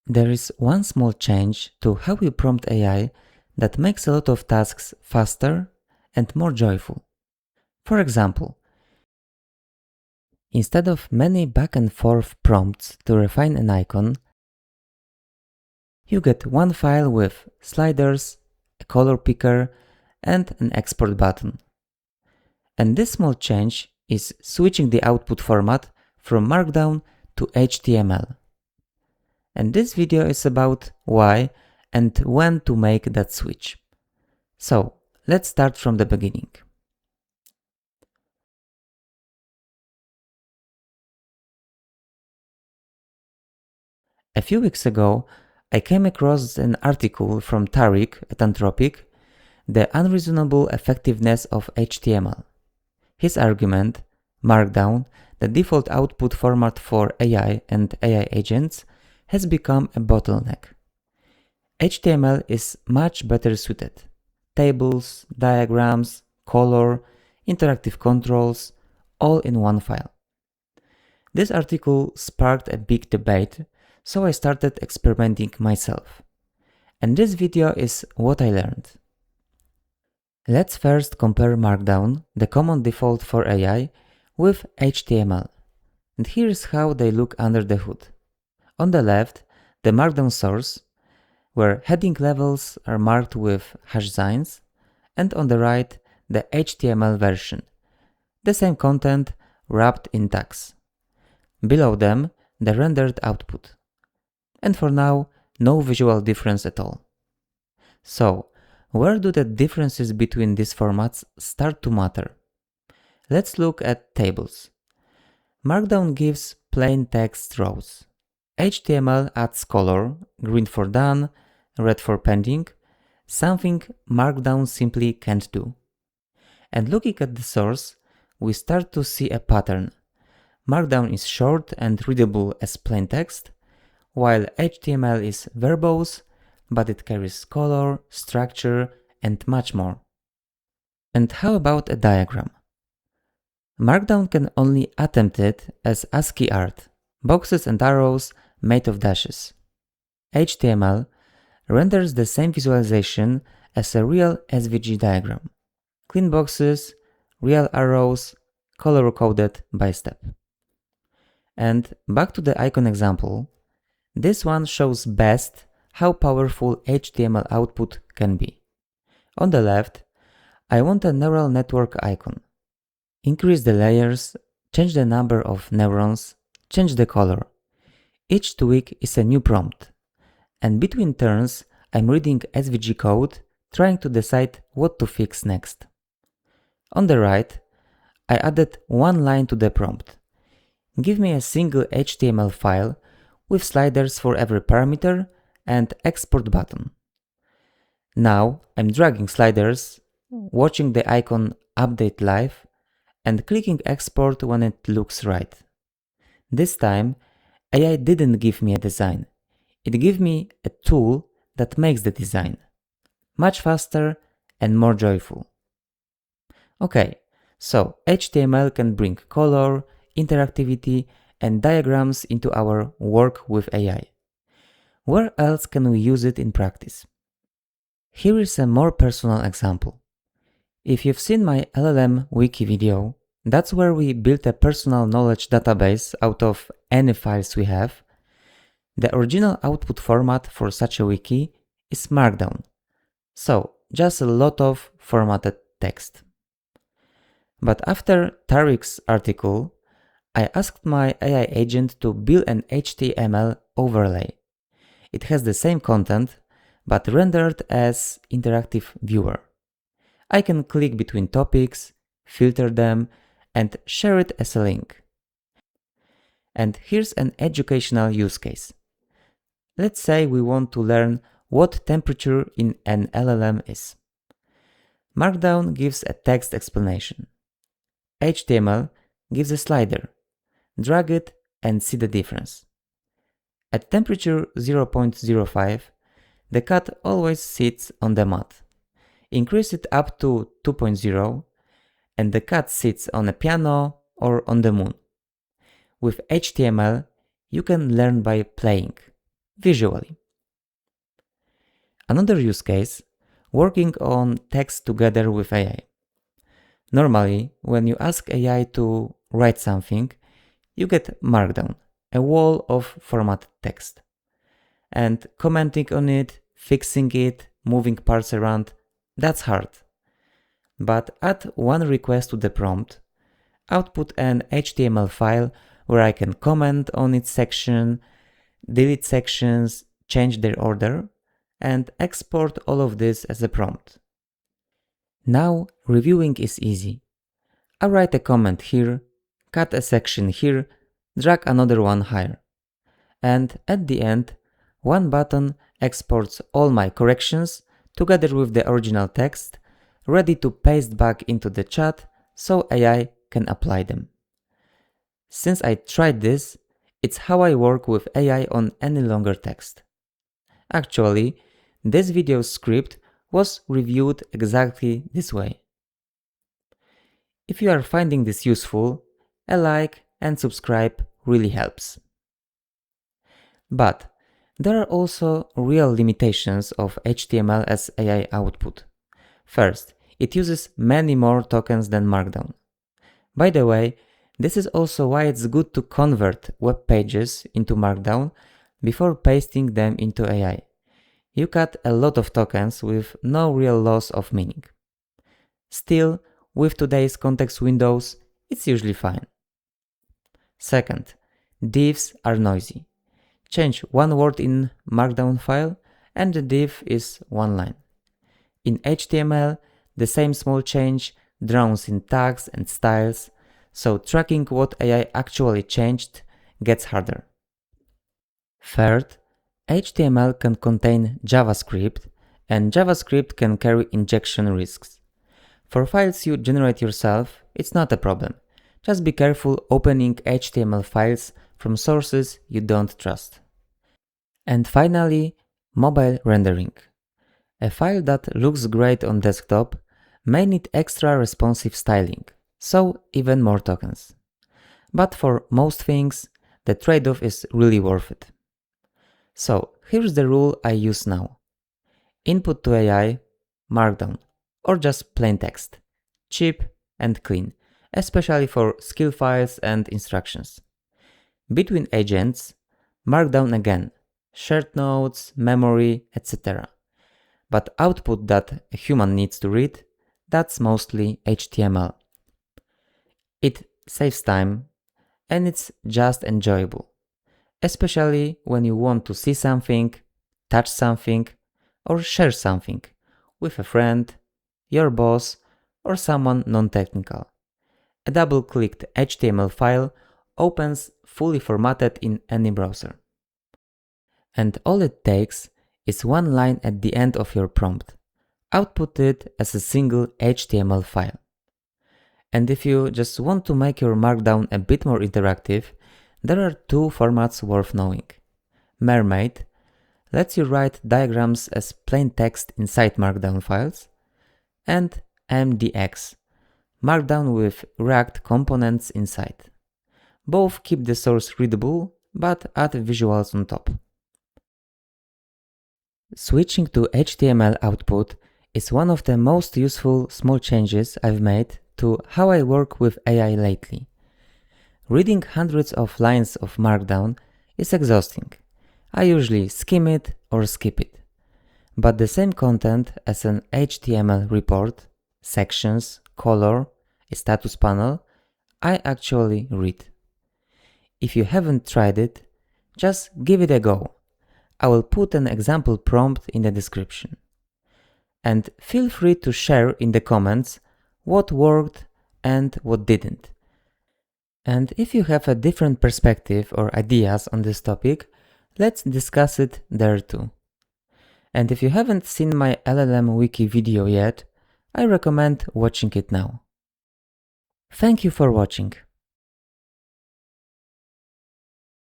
There is one small change to how we prompt AI that makes a lot of tasks faster and more joyful. For example, instead of many back and forth prompts to refine an icon, you get one file with sliders, a color picker, and an export button. And this small change is switching the output format from Markdown to HTML. And this video is about why and when to make that switch. So let's start from the beginning. A few weeks ago, I came across an article from Thariq at Anthropic, The Unreasonable Effectiveness of HTML. His argument, Markdown, the default output format for AI and AI agents, has become a bottleneck. HTML is much better suited. Tables, diagrams, color, interactive controls, all in one file. This article sparked a big debate, so I started experimenting myself. And this video is what I learned. Let's first compare Markdown, the common default for AI, with HTML. And here's how they look under the hood. On the left, the Markdown source, where heading levels are marked with hash signs, and on the right, the HTML version, the same content wrapped in tags. Below them, the rendered output. And for now, no visual difference at all. So, where do the differences between these formats start to matter? Let's look at tables. Markdown gives plain text rows. HTML adds color, green for done, red for pending, something Markdown simply can't do. And looking at the source, we start to see a pattern. Markdown is short and readable as plain text, while HTML is verbose, but it carries color, structure, and much more. And how about a diagram? Markdown can only attempt it as ASCII art, boxes and arrows made of dashes. HTML renders the same visualization as a real SVG diagram. Clean boxes, real arrows, color-coded by step. And back to the icon example, this one shows best how powerful HTML output can be. On the left, I want a neural network icon. Increase the layers, change the number of neurons, change the color. Each tweak is a new prompt. And between turns, I'm reading SVG code, trying to decide what to fix next. On the right, I added one line to the prompt. Give me a single HTML file with sliders for every parameter and export button. Now I'm dragging sliders, watching the icon update live, and clicking export when it looks right. This time, AI didn't give me a design. It gave me a tool that makes the design. Much faster and more joyful. Okay, so HTML can bring color, interactivity, and diagrams into our work with AI. Where else can we use it in practice? Here is a more personal example. If you've seen my LLM Wiki video, that's where we built a personal knowledge database out of any files we have. The original output format for such a wiki is Markdown, so just a lot of formatted text. But after Thariq's article, I asked my AI agent to build an HTML overlay. It has the same content, but rendered as interactive viewer. I can click between topics, filter them, and share it as a link. And here's an educational use case. Let's say we want to learn what temperature in an LLM is. Markdown gives a text explanation. HTML gives a slider. Drag it and see the difference. At temperature 0.05, the cat always sits on the mat. Increase it up to 2.0 and the cat sits on a piano or on the moon. With HTML, you can learn by playing. visually. Another use case, working on text together with AI. Normally, when you ask AI to write something, you get Markdown, a wall of formatted text. And commenting on it, fixing it, moving parts around, that's hard. But add one request to the prompt, output an HTML file where I can comment on its section, delete sections, change their order, and export all of this as a prompt. Now reviewing is easy. I write a comment here, cut a section here, drag another one higher. And at the end, one button exports all my corrections together with the original text, ready to paste back into the chat so AI can apply them. Since I tried this, it's how I work with AI on any longer text. Actually, this video's script was reviewed exactly this way. If you are finding this useful, a like and subscribe really helps. But there are also real limitations of HTML as AI output. First, it uses many more tokens than Markdown. By the way, this is also why it's good to convert web pages into Markdown before pasting them into AI. You cut a lot of tokens with no real loss of meaning. Still, with today's context windows, it's usually fine. Second, divs are noisy. Change one word in Markdown file and the div is one line. In HTML, the same small change drowns in tags and styles, so tracking what AI actually changed gets harder. Third, HTML can contain JavaScript, and JavaScript can carry injection risks. For files you generate yourself, it's not a problem. Just be careful opening HTML files from sources you don't trust. And finally, mobile rendering. A file that looks great on desktop may need extra responsive styling, so even more tokens. But for most things, the trade-off is really worth it. So here's the rule I use now. Input to AI, Markdown, or just plain text. Cheap and clean, especially for skill files and instructions. Between agents, Markdown again, shared notes, memory, etc. But output that a human needs to read, that's mostly HTML. It saves time and it's just enjoyable, especially when you want to see something, touch something, or share something with a friend, your boss, or someone non-technical. A double-clicked HTML file opens fully formatted in any browser. And all it takes is one line at the end of your prompt. Output it as a single HTML file. And if you just want to make your Markdown a bit more interactive, there are two formats worth knowing. Mermaid lets you write diagrams as plain text inside Markdown files, and MDX, Markdown with React components inside. Both keep the source readable, but add visuals on top. Switching to HTML output is one of the most useful small changes I've made to how I work with AI lately. Reading hundreds of lines of Markdown is exhausting. I usually skim it or skip it. But the same content as an HTML report, sections, color, a status panel, I actually read. If you haven't tried it, just give it a go. I will put an example prompt in the description. And feel free to share in the comments what worked and what didn't. And if you have a different perspective or ideas on this topic, let's discuss it there too. And if you haven't seen my LLM Wiki video yet, I recommend watching it now. Thank you for watching.